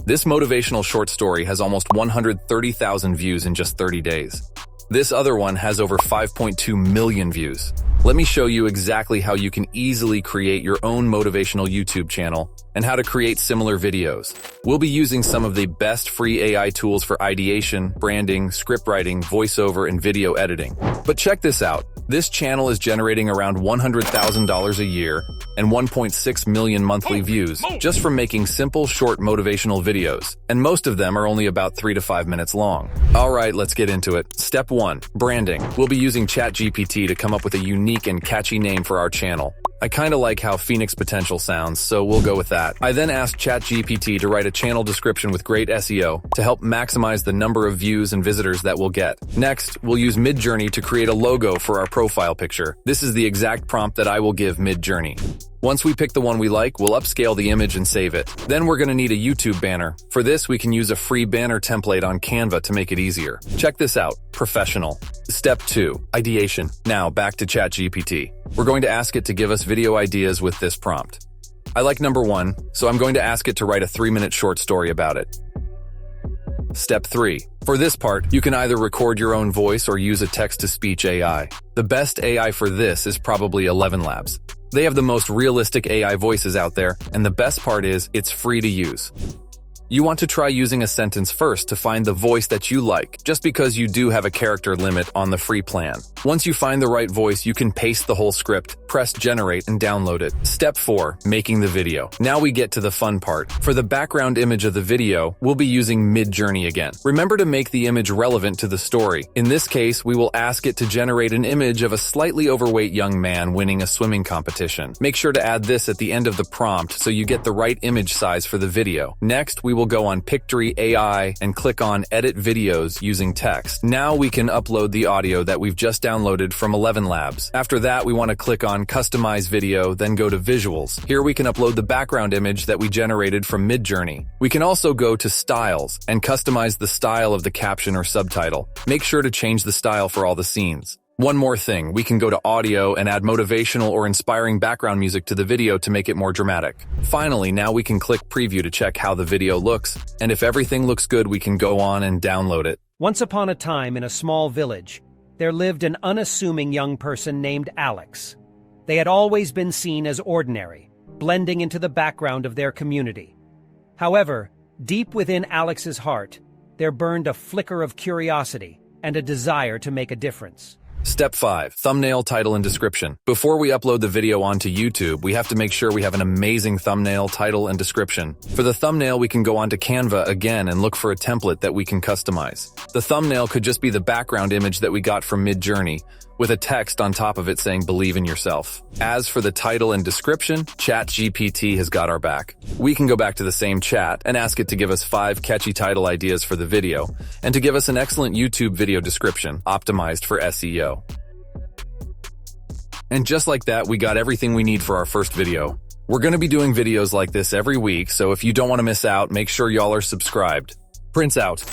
This motivational short story has almost 130,000 views in just 30 days. This other one has over 5.2 million views. Let me show you exactly how you can easily create your own motivational YouTube channel and how to create similar videos. We'll be using some of the best free AI tools for ideation, branding, script writing, voiceover, and video editing. But check this out. This channel is generating around $100,000 a year and 1.6 million monthly views just from making simple, short motivational videos. And most of them are only about 3 to 5 minutes long. All right, let's get into it. Step 1. Branding. We'll be using ChatGPT to come up with a unique and catchy name for our channel. I kinda like how Phoenix Potential sounds, so we'll go with that. I then asked ChatGPT to write a channel description with great SEO to help maximize the number of views and visitors that we'll get. Next, we'll use Midjourney to create a logo for our profile picture. This is the exact prompt that I will give Midjourney. Once we pick the one we like, we'll upscale the image and save it. Then we're gonna need a YouTube banner. For this, we can use a free banner template on Canva to make it easier. Check this out. Professional. Step 2. Ideation. Now, back to ChatGPT. We're going to ask it to give us video ideas with this prompt. I like number 1, so I'm going to ask it to write a 3-minute short story about it. Step 3. For this part, you can either record your own voice or use a text-to-speech AI. The best AI for this is probably ElevenLabs. They have the most realistic AI voices out there, and the best part is, it's free to use. You want to try using a sentence first to find the voice that you like, just because you do have a character limit on the free plan. Once you find the right voice, you can paste the whole script, press generate, and download it. Step 4. Making the video. Now we get to the fun part. For the background image of the video, we'll be using Midjourney again. Remember to make the image relevant to the story. In this case, we will ask it to generate an image of a slightly overweight young man winning a swimming competition. Make sure to add this at the end of the prompt so you get the right image size for the video. Next, we will go on Pictory.AI and click on Edit Videos using text. Now we can upload the audio that we've just downloaded from ElevenLabs. After that, we want to click on Customize Video, then go to Visuals. Here we can upload the background image that we generated from Midjourney. We can also go to Styles and customize the style of the caption or subtitle. Make sure to change the style for all the scenes. One more thing, we can go to audio and add motivational or inspiring background music to the video to make it more dramatic. Finally, now we can click preview to check how the video looks, and if everything looks good, we can go on and download it. Once upon a time in a small village, there lived an unassuming young person named Alex. They had always been seen as ordinary, blending into the background of their community. However, deep within Alex's heart, there burned a flicker of curiosity and a desire to make a difference. Step 5. Thumbnail, title, and description. Before we upload the video onto YouTube, we have to make sure we have an amazing thumbnail, title, and description. For the thumbnail, we can go onto Canva again and look for a template that we can customize. The thumbnail could just be the background image that we got from Midjourney, with a text on top of it saying "Believe in yourself." As for the title and description, ChatGPT has got our back. We can go back to the same chat and ask it to give us 5 catchy title ideas for the video, and to give us an excellent YouTube video description, optimized for SEO. And just like that, we got everything we need for our first video. We're going to be doing videos like this every week, so if you don't want to miss out, make sure y'all are subscribed. Prince out.